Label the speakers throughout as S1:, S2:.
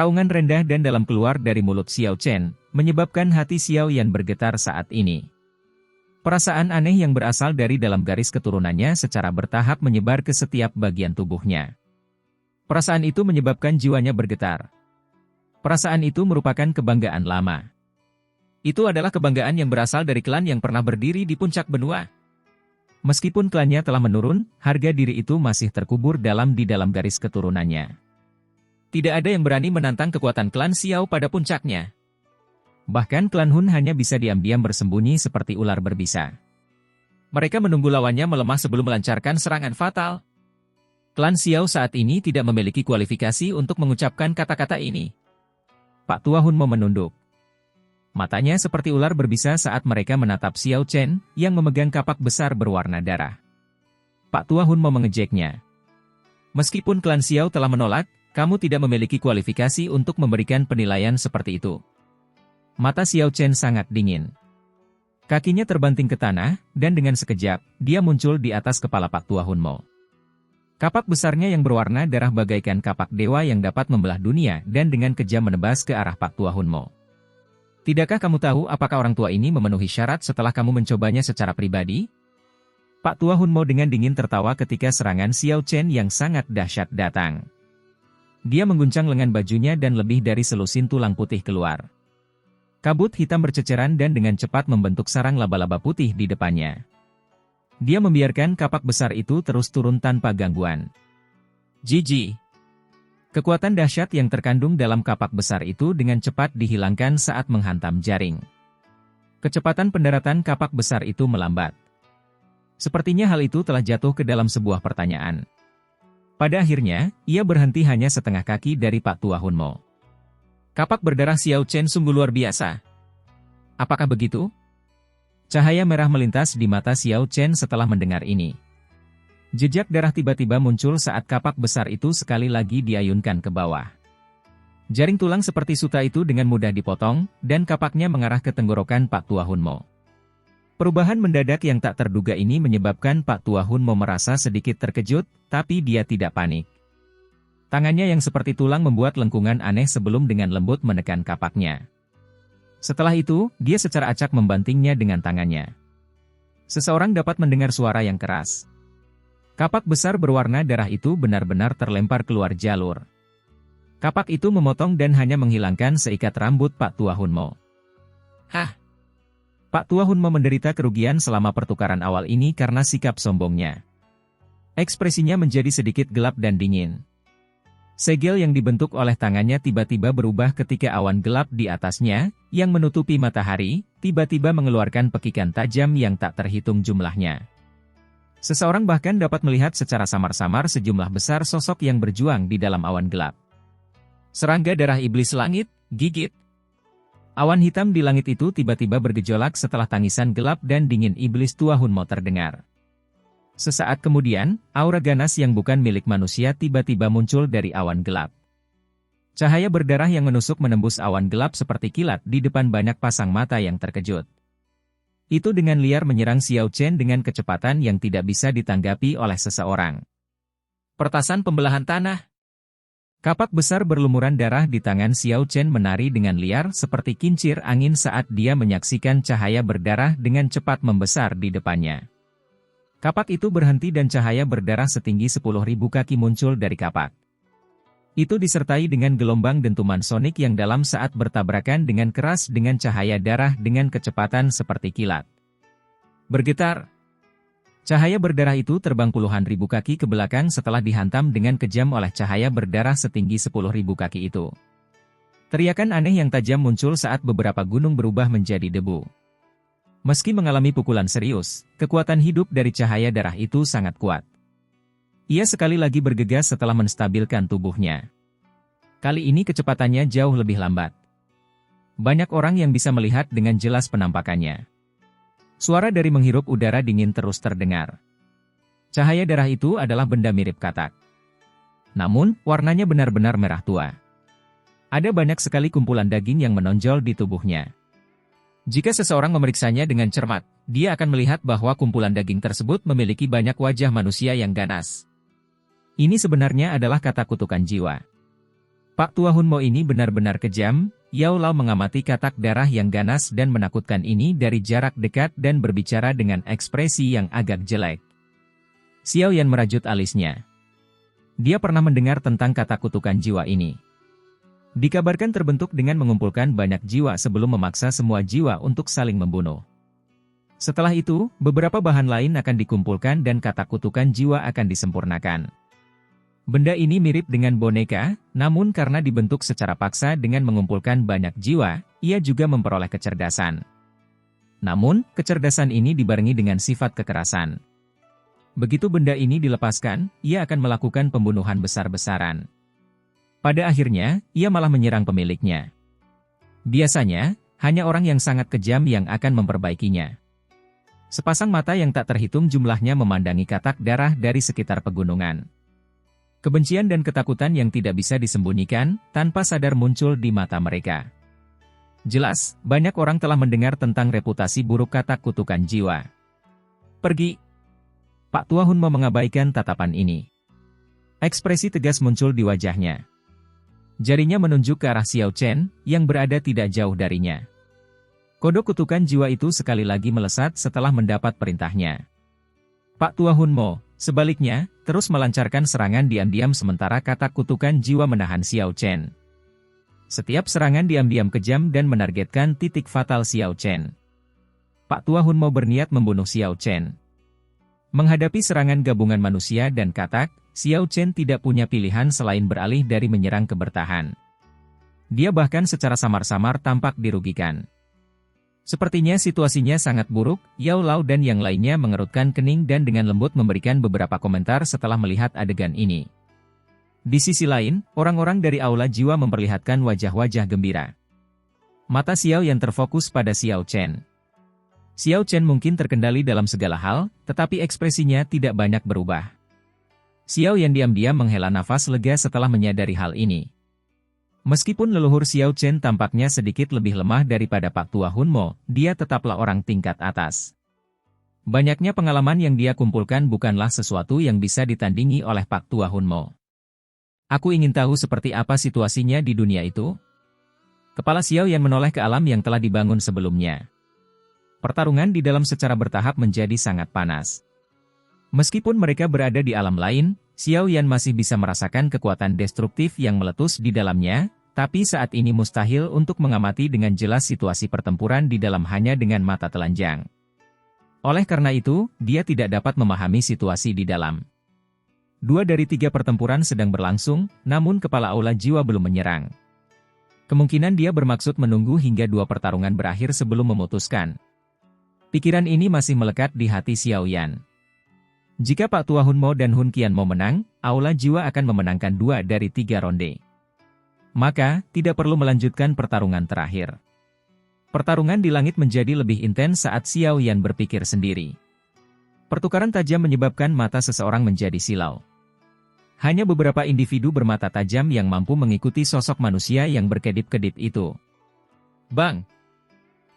S1: Raungan rendah dan dalam keluar dari mulut Xiao Chen, menyebabkan hati Xiao Yan bergetar saat ini. Perasaan aneh yang berasal dari dalam garis keturunannya secara bertahap menyebar ke setiap bagian tubuhnya. Perasaan itu menyebabkan jiwanya bergetar. Perasaan itu merupakan kebanggaan lama. Itu adalah kebanggaan yang berasal dari klan yang pernah berdiri di puncak benua. Meskipun klannya telah menurun, harga diri itu masih terkubur di dalam garis keturunannya. Tidak ada yang berani menantang kekuatan klan Xiao pada puncaknya. Bahkan klan Hun hanya bisa diam-diam bersembunyi seperti ular berbisa. Mereka menunggu lawannya melemah sebelum melancarkan serangan fatal. Klan Xiao saat ini tidak memiliki kualifikasi untuk mengucapkan kata-kata ini. Pak Tua Hun menunduk. Matanya seperti ular berbisa saat mereka menatap Xiao Chen yang memegang kapak besar berwarna darah. Pak Tua Hun mengejeknya. Meskipun klan Xiao telah menolak, kamu tidak memiliki kualifikasi untuk memberikan penilaian seperti itu. Mata Xiao Chen sangat dingin. Kakinya terbanting ke tanah, dan dengan sekejap, dia muncul di atas kepala Pak Tua Hun Mo. Kapak besarnya yang berwarna darah bagaikan kapak dewa yang dapat membelah dunia dan dengan kejam menebas ke arah Pak Tua Hun Mo. Tidakkah kamu tahu apakah orang tua ini memenuhi syarat setelah kamu mencobanya secara pribadi? Pak Tua Hun Mo dengan dingin tertawa ketika serangan Xiao Chen yang sangat dahsyat datang. Dia mengguncang lengan bajunya dan lebih dari selusin tulang putih keluar. Kabut hitam berceceran dan dengan cepat membentuk sarang laba-laba putih di depannya. Dia membiarkan kapak besar itu terus turun tanpa gangguan. Jiji. Kekuatan dahsyat yang terkandung dalam kapak besar itu dengan cepat dihilangkan saat menghantam jaring. Kecepatan pendaratan kapak besar itu melambat. Sepertinya hal itu telah jatuh ke dalam sebuah pertanyaan. Pada akhirnya, ia berhenti hanya setengah kaki dari Pak Tua Hun Mo. Kapak berdarah Xiao Chen sungguh luar biasa. Apakah begitu? Cahaya merah melintas di mata Xiao Chen setelah mendengar ini. Jejak darah tiba-tiba muncul saat kapak besar itu sekali lagi diayunkan ke bawah. Jaring tulang seperti suta itu dengan mudah dipotong, dan kapaknya mengarah ke tenggorokan Pak Tua Hun Mo. Perubahan mendadak yang tak terduga ini menyebabkan Pak Tua Hun Mo merasa sedikit terkejut, tapi dia tidak panik. Tangannya yang seperti tulang membuat lengkungan aneh sebelum dengan lembut menekan kapaknya. Setelah itu, dia secara acak membantingnya dengan tangannya. Seseorang dapat mendengar suara yang keras. Kapak besar berwarna darah itu benar-benar terlempar keluar jalur. Kapak itu memotong dan hanya menghilangkan seikat rambut Pak Tua Hun Mo. Hah? Pak Tua Hun Mo menderita kerugian selama pertukaran awal ini karena sikap sombongnya. Ekspresinya menjadi sedikit gelap dan dingin. Segel yang dibentuk oleh tangannya tiba-tiba berubah ketika awan gelap di atasnya, yang menutupi matahari, tiba-tiba mengeluarkan pekikan tajam yang tak terhitung jumlahnya. Seseorang bahkan dapat melihat secara samar-samar sejumlah besar sosok yang berjuang di dalam awan gelap. Serangga darah iblis langit, gigit. Awan hitam di langit itu tiba-tiba bergejolak setelah tangisan gelap dan dingin iblis Tua Hun Mo terdengar. Sesaat kemudian, aura ganas yang bukan milik manusia tiba-tiba muncul dari awan gelap. Cahaya berdarah yang menusuk menembus awan gelap seperti kilat di depan banyak pasang mata yang terkejut. Itu dengan liar menyerang Xiao Chen dengan kecepatan yang tidak bisa ditanggapi oleh seseorang. Pertasan pembelahan tanah. Kapak besar berlumuran darah di tangan Xiao Chen menari dengan liar seperti kincir angin saat dia menyaksikan cahaya berdarah dengan cepat membesar di depannya. Kapak itu berhenti dan cahaya berdarah setinggi 10.000 kaki muncul dari kapak. Itu disertai dengan gelombang dentuman sonik yang dalam saat bertabrakan dengan keras dengan cahaya darah dengan kecepatan seperti kilat. Bergetar. Cahaya berdarah itu terbang puluhan ribu kaki ke belakang setelah dihantam dengan kejam oleh cahaya berdarah setinggi 10.000 kaki itu. Teriakan aneh yang tajam muncul saat beberapa gunung berubah menjadi debu. Meski mengalami pukulan serius, kekuatan hidup dari cahaya darah itu sangat kuat. Ia sekali lagi bergegas setelah menstabilkan tubuhnya. Kali ini kecepatannya jauh lebih lambat. Banyak orang yang bisa melihat dengan jelas penampakannya. Suara dari menghirup udara dingin terus terdengar. Cahaya darah itu adalah benda mirip katak. Namun, warnanya benar-benar merah tua. Ada banyak sekali kumpulan daging yang menonjol di tubuhnya. Jika seseorang memeriksanya dengan cermat, dia akan melihat bahwa kumpulan daging tersebut memiliki banyak wajah manusia yang ganas. Ini sebenarnya adalah kata kutukan jiwa. Pak Tua Hunmo ini benar-benar kejam. Yao Lao mengamati katak darah yang ganas dan menakutkan ini dari jarak dekat dan berbicara dengan ekspresi yang agak jelek. Xiao Yan merajut alisnya. Dia pernah mendengar tentang kata kutukan jiwa ini. Dikabarkan terbentuk dengan mengumpulkan banyak jiwa sebelum memaksa semua jiwa untuk saling membunuh. Setelah itu, beberapa bahan lain akan dikumpulkan dan kata kutukan jiwa akan disempurnakan. Benda ini mirip dengan boneka, namun karena dibentuk secara paksa dengan mengumpulkan banyak jiwa, ia juga memperoleh kecerdasan. Namun, kecerdasan ini dibarengi dengan sifat kekerasan. Begitu benda ini dilepaskan, ia akan melakukan pembunuhan besar-besaran. Pada akhirnya, ia malah menyerang pemiliknya. Biasanya, hanya orang yang sangat kejam yang akan memperbaikinya. Sepasang mata yang tak terhitung jumlahnya memandangi katak darah dari sekitar pegunungan. Kebencian dan ketakutan yang tidak bisa disembunyikan, tanpa sadar muncul di mata mereka. Jelas, banyak orang telah mendengar tentang reputasi buruk katak kutukan jiwa. Pergi. Pak Tua Hunmo mengabaikan tatapan ini. Ekspresi tegas muncul di wajahnya. Jarinya menunjuk ke arah Xiao Chen, yang berada tidak jauh darinya. Kodok kutukan jiwa itu sekali lagi melesat setelah mendapat perintahnya. Pak Tua Hunmo, sebaliknya, terus melancarkan serangan diam-diam sementara katak kutukan jiwa menahan Xiao Chen. Setiap serangan diam-diam kejam dan menargetkan titik fatal Xiao Chen. Pak Tua Hunmo berniat membunuh Xiao Chen. Menghadapi serangan gabungan manusia dan katak, Xiao Chen tidak punya pilihan selain beralih dari menyerang ke bertahan. Dia bahkan secara samar-samar tampak dirugikan. Sepertinya situasinya sangat buruk, Yao Lao dan yang lainnya mengerutkan kening dan dengan lembut memberikan beberapa komentar setelah melihat adegan ini. Di sisi lain, orang-orang dari aula jiwa memperlihatkan wajah-wajah gembira. Mata Xiao yang terfokus pada Xiao Chen. Xiao Chen mungkin terkendali dalam segala hal, tetapi ekspresinya tidak banyak berubah. Xiao yang diam-diam menghela nafas lega setelah menyadari hal ini. Meskipun leluhur Xiao Chen tampaknya sedikit lebih lemah daripada Pak Tua Hunmo, dia tetaplah orang tingkat atas. Banyaknya pengalaman yang dia kumpulkan bukanlah sesuatu yang bisa ditandingi oleh Pak Tua Hunmo. Aku ingin tahu seperti apa situasinya di dunia itu. Kepala Xiao Yan menoleh ke alam yang telah dibangun sebelumnya. Pertarungan di dalam secara bertahap menjadi sangat panas. Meskipun mereka berada di alam lain, Xiao Yan masih bisa merasakan kekuatan destruktif yang meletus di dalamnya, tapi saat ini mustahil untuk mengamati dengan jelas situasi pertempuran di dalam hanya dengan mata telanjang. Oleh karena itu, dia tidak dapat memahami situasi di dalam. 2 dari 3 pertempuran sedang berlangsung, namun kepala aula jiwa belum menyerang. Kemungkinan dia bermaksud menunggu hingga 2 pertarungan berakhir sebelum memutuskan. Pikiran ini masih melekat di hati Xiao Yan. Jika Pak Tua Hunmo dan Hun Qian mau menang, aula jiwa akan memenangkan 2 dari 3 ronde. Maka, tidak perlu melanjutkan pertarungan terakhir. Pertarungan di langit menjadi lebih intens saat Xiao Yan berpikir sendiri. Pertukaran tajam menyebabkan mata seseorang menjadi silau. Hanya beberapa individu bermata tajam yang mampu mengikuti sosok manusia yang berkedip-kedip itu. Bang!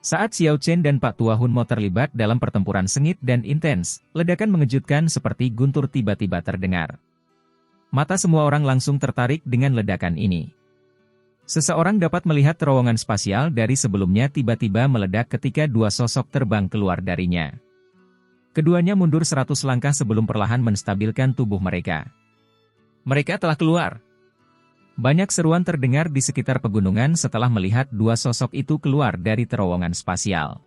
S1: Saat Xiao Chen dan Pak Tua Hunmo terlibat dalam pertempuran sengit dan intens, ledakan mengejutkan seperti guntur tiba-tiba terdengar. Mata semua orang langsung tertarik dengan ledakan ini. Seseorang dapat melihat terowongan spasial dari sebelumnya tiba-tiba meledak ketika 2 sosok terbang keluar darinya. Keduanya mundur 100 langkah sebelum perlahan menstabilkan tubuh mereka. Mereka telah keluar. Banyak seruan terdengar di sekitar pegunungan setelah melihat 2 sosok itu keluar dari terowongan spasial.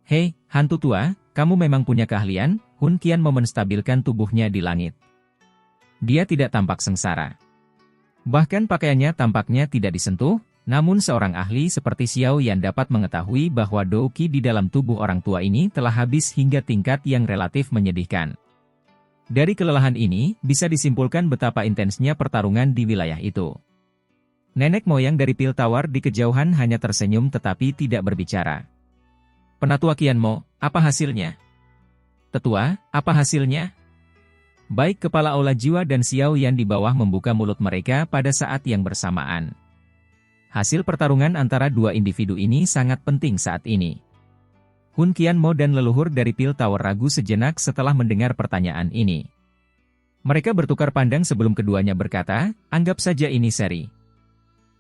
S1: Hei, hantu tua, kamu memang punya keahlian. Hun Qian mau menstabilkan tubuhnya di langit. Dia tidak tampak sengsara. Bahkan pakaiannya tampaknya tidak disentuh, namun seorang ahli seperti Xiao Yan dapat mengetahui bahwa Douqi di dalam tubuh orang tua ini telah habis hingga tingkat yang relatif menyedihkan. Dari kelelahan ini, bisa disimpulkan betapa intensnya pertarungan di wilayah itu. Nenek moyang dari Pil Tower di kejauhan hanya tersenyum tetapi tidak berbicara. Penatua Qianmo, apa hasilnya? Tetua, apa hasilnya? Baik kepala aula jiwa dan Xiao Yan di bawah membuka mulut mereka pada saat yang bersamaan. Hasil pertarungan antara 2 individu ini sangat penting saat ini. Hun Qianmo dan leluhur dari Pil Tower ragu sejenak setelah mendengar pertanyaan ini. Mereka bertukar pandang sebelum keduanya berkata, anggap saja ini seri.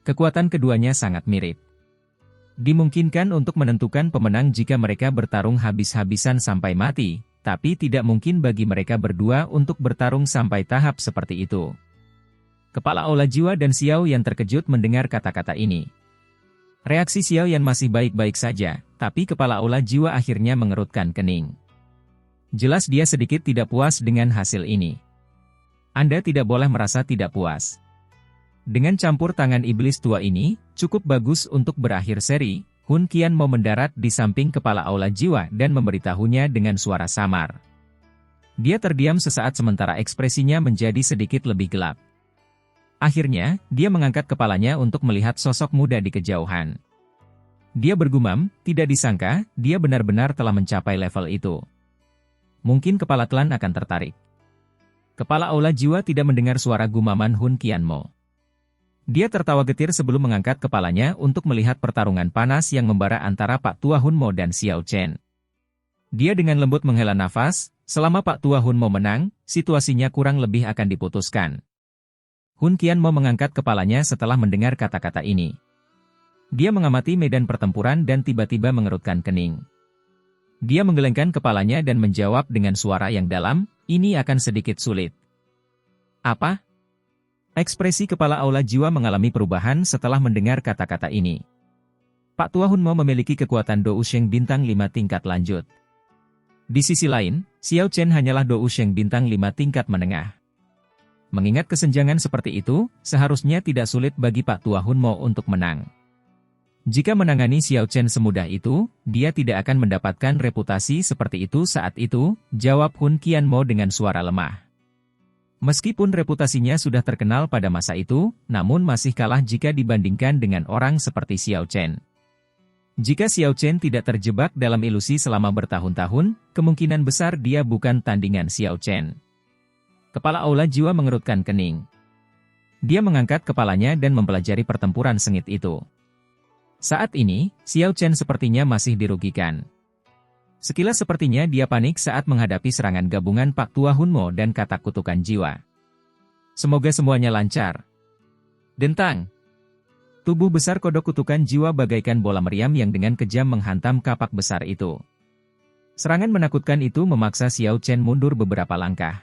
S1: Kekuatan keduanya sangat mirip. Dimungkinkan untuk menentukan pemenang jika mereka bertarung habis-habisan sampai mati, tapi tidak mungkin bagi mereka berdua untuk bertarung sampai tahap seperti itu. Kepala Aula Jiwa dan Xiao Yan terkejut mendengar kata-kata ini. Reaksi Xiao Yan masih baik-baik saja, tapi kepala Aula Jiwa akhirnya mengerutkan kening. Jelas dia sedikit tidak puas dengan hasil ini. Anda tidak boleh merasa tidak puas. Dengan campur tangan iblis tua ini, cukup bagus untuk berakhir seri. Hun Qian mau mendarat di samping kepala Aula Jiwa dan memberitahunya dengan suara samar. Dia terdiam sesaat sementara ekspresinya menjadi sedikit lebih gelap. Akhirnya, dia mengangkat kepalanya untuk melihat sosok muda di kejauhan. Dia bergumam, tidak disangka, dia benar-benar telah mencapai level itu. Mungkin kepala klan akan tertarik. Kepala Aula Jiwa tidak mendengar suara gumaman Hun Qianmo. Dia tertawa getir sebelum mengangkat kepalanya untuk melihat pertarungan panas yang membara antara Pak Tua Hunmo dan Xiao Chen. Dia dengan lembut menghela nafas, selama Pak Tua Hunmo menang, situasinya kurang lebih akan diputuskan. Hun Qianmo mengangkat kepalanya setelah mendengar kata-kata ini. Dia mengamati medan pertempuran dan tiba-tiba mengerutkan kening. Dia menggelengkan kepalanya dan menjawab dengan suara yang dalam, ini akan sedikit sulit. Apa? Ekspresi kepala Aula Jiwa mengalami perubahan setelah mendengar kata-kata ini. Pak Tua Hunmo memiliki kekuatan Dou Sheng bintang 5 tingkat lanjut. Di sisi lain, Xiao Chen hanyalah Dou Sheng bintang 5 tingkat menengah. Mengingat kesenjangan seperti itu, seharusnya tidak sulit bagi Pak Tua Hunmo untuk menang. Jika menangani Xiao Chen semudah itu, dia tidak akan mendapatkan reputasi seperti itu saat itu, jawab Hun Qianmo dengan suara lemah. Meskipun reputasinya sudah terkenal pada masa itu, namun masih kalah jika dibandingkan dengan orang seperti Xiao Chen. Jika Xiao Chen tidak terjebak dalam ilusi selama bertahun-tahun, kemungkinan besar dia bukan tandingan Xiao Chen. Kepala Aula Jiwa mengerutkan kening. Dia mengangkat kepalanya dan mempelajari pertempuran sengit itu. Saat ini, Xiao Chen sepertinya masih dirugikan. Sekilas sepertinya dia panik saat menghadapi serangan gabungan Pak Tua Hunmo dan katak kutukan jiwa. Semoga semuanya lancar. Dentang. Tubuh besar kodok kutukan jiwa bagaikan bola meriam yang dengan kejam menghantam kapak besar itu. Serangan menakutkan itu memaksa Xiao Chen mundur beberapa langkah.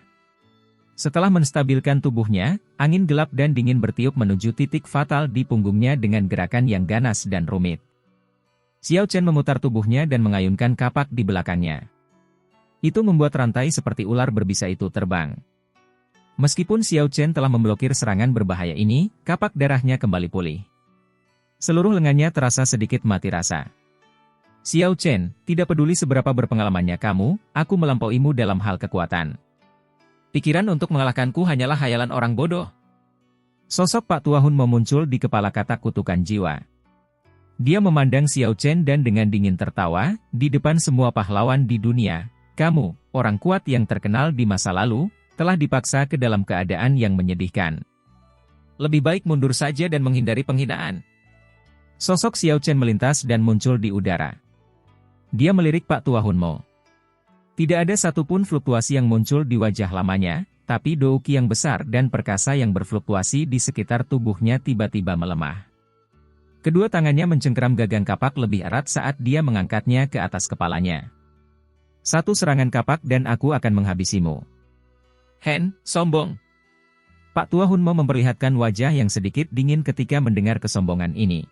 S1: Setelah menstabilkan tubuhnya, angin gelap dan dingin bertiup menuju titik fatal di punggungnya dengan gerakan yang ganas dan rumit. Xiao Chen memutar tubuhnya dan mengayunkan kapak di belakangnya. Itu membuat rantai seperti ular berbisa itu terbang. Meskipun Xiao Chen telah memblokir serangan berbahaya ini, kapak darahnya kembali pulih. Seluruh lengannya terasa sedikit mati rasa. Xiao Chen, tidak peduli seberapa berpengalamannya kamu, aku melampauimu dalam hal kekuatan. Pikiran untuk mengalahkanku hanyalah khayalan orang bodoh. Sosok Pak Tua Hunmo muncul di kepala katak kutukan jiwa. Dia memandang Xiao Chen dan dengan dingin tertawa, di depan semua pahlawan di dunia, kamu, orang kuat yang terkenal di masa lalu, telah dipaksa ke dalam keadaan yang menyedihkan. Lebih baik mundur saja dan menghindari penghinaan. Sosok Xiao Chen melintas dan muncul di udara. Dia melirik Pak Tua Hunmo. Tidak ada satupun fluktuasi yang muncul di wajah lamanya, tapi douki yang besar dan perkasa yang berfluktuasi di sekitar tubuhnya tiba-tiba melemah. Kedua tangannya mencengkeram gagang kapak lebih erat saat dia mengangkatnya ke atas kepalanya. Satu serangan kapak dan aku akan menghabisimu. Hen, sombong. Pak Tua Hunmo memperlihatkan wajah yang sedikit dingin ketika mendengar kesombongan ini.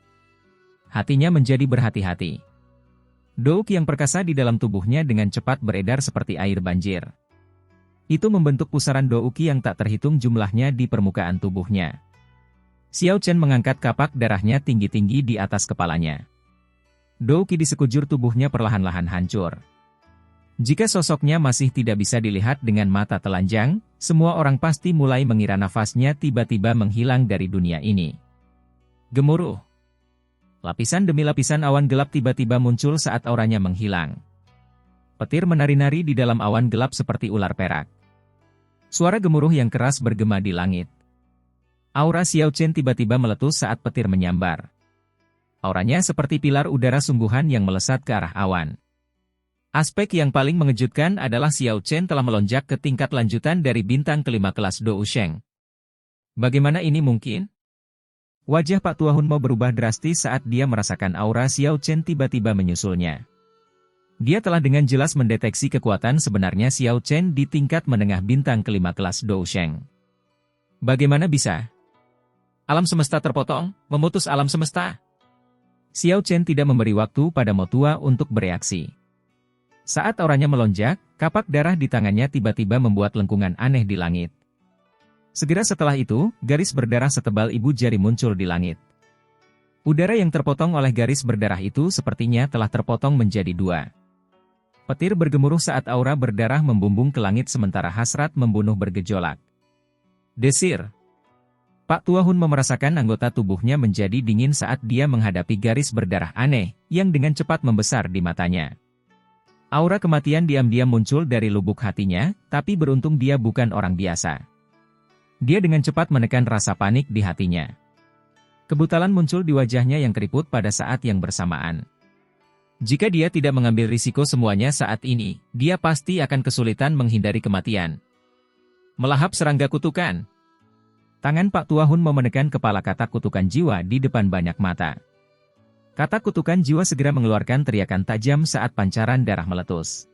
S1: Hatinya menjadi berhati-hati. Douki yang perkasa di dalam tubuhnya dengan cepat beredar seperti air banjir. Itu membentuk pusaran douki yang tak terhitung jumlahnya di permukaan tubuhnya. Xiao Chen mengangkat kapak darahnya tinggi-tinggi di atas kepalanya. Douki di sekujur tubuhnya perlahan-lahan hancur. Jika sosoknya masih tidak bisa dilihat dengan mata telanjang, semua orang pasti mulai mengira nafasnya tiba-tiba menghilang dari dunia ini. Gemuruh. Lapisan demi lapisan awan gelap tiba-tiba muncul saat auranya menghilang. Petir menari-nari di dalam awan gelap seperti ular perak. Suara gemuruh yang keras bergema di langit. Aura Xiao Chen tiba-tiba meletus saat petir menyambar. Auranya seperti pilar udara sungguhan yang melesat ke arah awan. Aspek yang paling mengejutkan adalah Xiao Chen telah melonjak ke tingkat lanjutan dari bintang kelima kelas Dou Sheng. Bagaimana ini mungkin? Wajah Pak Tua Hunmo berubah drastis saat dia merasakan aura Xiao Chen tiba-tiba menyusulnya. Dia telah dengan jelas mendeteksi kekuatan sebenarnya Xiao Chen di tingkat menengah bintang kelima kelas Dousheng. Bagaimana bisa? Alam semesta terpotong, memutus alam semesta. Xiao Chen tidak memberi waktu pada Mo Tua untuk bereaksi. Saat auranya melonjak, kapak darah di tangannya tiba-tiba membuat lengkungan aneh di langit. Segera setelah itu, garis berdarah setebal ibu jari muncul di langit. Udara yang terpotong oleh garis berdarah itu sepertinya telah terpotong menjadi dua. Petir bergemuruh saat aura berdarah membumbung ke langit sementara hasrat membunuh bergejolak. Desir. Pak Tua Hunmo merasakan anggota tubuhnya menjadi dingin saat dia menghadapi garis berdarah aneh, yang dengan cepat membesar di matanya. Aura kematian diam-diam muncul dari lubuk hatinya, tapi beruntung dia bukan orang biasa. Dia dengan cepat menekan rasa panik di hatinya. Kebutalan muncul di wajahnya yang keriput pada saat yang bersamaan. Jika dia tidak mengambil risiko semuanya saat ini, dia pasti akan kesulitan menghindari kematian. Melahap serangga kutukan. Tangan Pak Tua Hunmo menekan kepala katak kutukan jiwa di depan banyak mata. Katak kutukan jiwa segera mengeluarkan teriakan tajam saat pancaran darah meletus.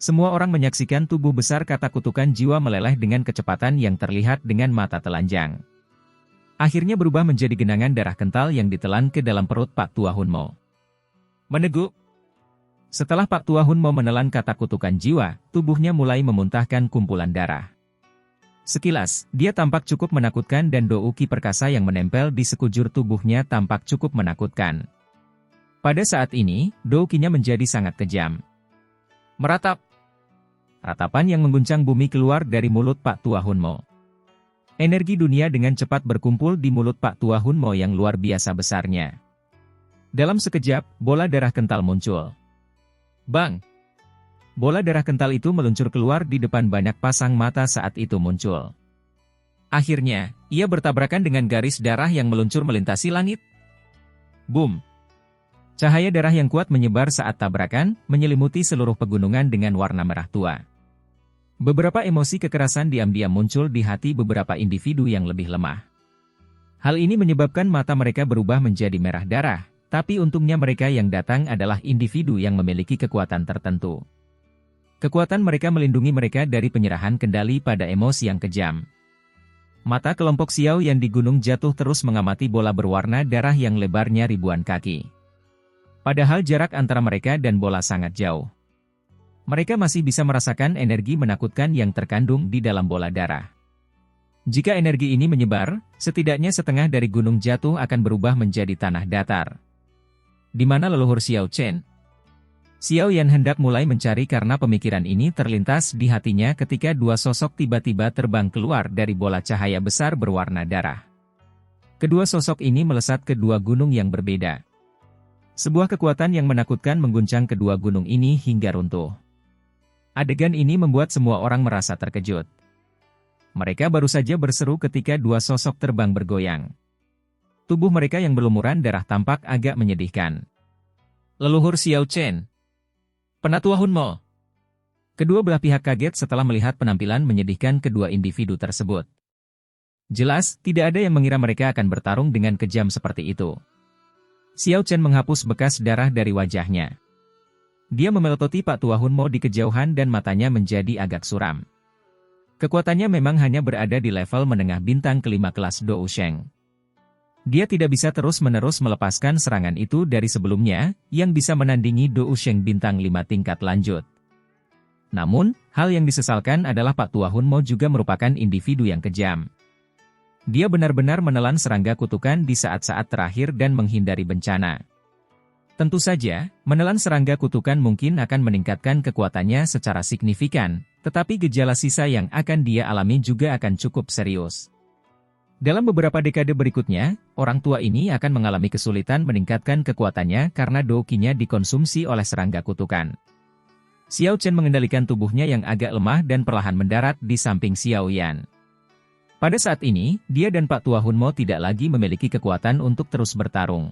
S1: Semua orang menyaksikan tubuh besar katak kutukan jiwa meleleh dengan kecepatan yang terlihat dengan mata telanjang. Akhirnya berubah menjadi genangan darah kental yang ditelan ke dalam perut Pak Tua Hunmo. Meneguk. Setelah Pak Tua Hunmo menelan katak kutukan jiwa, tubuhnya mulai memuntahkan kumpulan darah. Sekilas, dia tampak cukup menakutkan dan douki perkasa yang menempel di sekujur tubuhnya tampak cukup menakutkan. Pada saat ini, doukinya menjadi sangat kejam. Meratap. Ratapan yang mengguncang bumi keluar dari mulut Pak Tua Hunmo. Energi dunia dengan cepat berkumpul di mulut Pak Tua Hunmo yang luar biasa besarnya. Dalam sekejap, bola darah kental muncul. Bang! Bola darah kental itu meluncur keluar di depan banyak pasang mata saat itu muncul. Akhirnya, ia bertabrakan dengan garis darah yang meluncur melintasi langit. Boom! Cahaya darah yang kuat menyebar saat tabrakan, menyelimuti seluruh pegunungan dengan warna merah tua. Beberapa emosi kekerasan diam-diam muncul di hati beberapa individu yang lebih lemah. Hal ini menyebabkan mata mereka berubah menjadi merah darah, tapi untungnya mereka yang datang adalah individu yang memiliki kekuatan tertentu. Kekuatan mereka melindungi mereka dari penyerahan kendali pada emosi yang kejam. Mata kelompok Xiao Yan di gunung jatuh terus mengamati bola berwarna darah yang lebarnya ribuan kaki. Padahal jarak antara mereka dan bola sangat jauh. Mereka masih bisa merasakan energi menakutkan yang terkandung di dalam bola darah. Jika energi ini menyebar, setidaknya setengah dari gunung jatuh akan berubah menjadi tanah datar. Di mana leluhur Xiao Chen? Xiao Yan hendak mulai mencari karena pemikiran ini terlintas di hatinya ketika dua sosok tiba-tiba terbang keluar dari bola cahaya besar berwarna darah. Kedua sosok ini melesat ke dua gunung yang berbeda. Sebuah kekuatan yang menakutkan mengguncang kedua gunung ini hingga runtuh. Adegan ini membuat semua orang merasa terkejut. Mereka baru saja berseru ketika dua sosok terbang bergoyang. Tubuh mereka yang berlumuran darah tampak agak menyedihkan. Leluhur Xiao Chen. Penatua Hunmo. Kedua belah pihak kaget setelah melihat penampilan menyedihkan kedua individu tersebut. Jelas, tidak ada yang mengira mereka akan bertarung dengan kejam seperti itu. Xiao Chen menghapus bekas darah dari wajahnya. Dia memelototi Pak Tua Hunmo di kejauhan dan matanya menjadi agak suram. Kekuatannya memang hanya berada di level menengah bintang kelima kelas Dousheng. Dia tidak bisa terus-menerus melepaskan serangan itu dari sebelumnya, yang bisa menandingi Dousheng bintang 5 tingkat lanjut. Namun, hal yang disesalkan adalah Pak Tua Hunmo juga merupakan individu yang kejam. Dia benar-benar menelan serangga kutukan di saat-saat terakhir dan menghindari bencana. Tentu saja, menelan serangga kutukan mungkin akan meningkatkan kekuatannya secara signifikan, tetapi gejala sisa yang akan dia alami juga akan cukup serius. Dalam beberapa dekade berikutnya, orang tua ini akan mengalami kesulitan meningkatkan kekuatannya karena doukinya dikonsumsi oleh serangga kutukan. Xiao Chen mengendalikan tubuhnya yang agak lemah dan perlahan mendarat di samping Xiao Yan. Pada saat ini, dia dan Pak Tua Hunmo tidak lagi memiliki kekuatan untuk terus bertarung.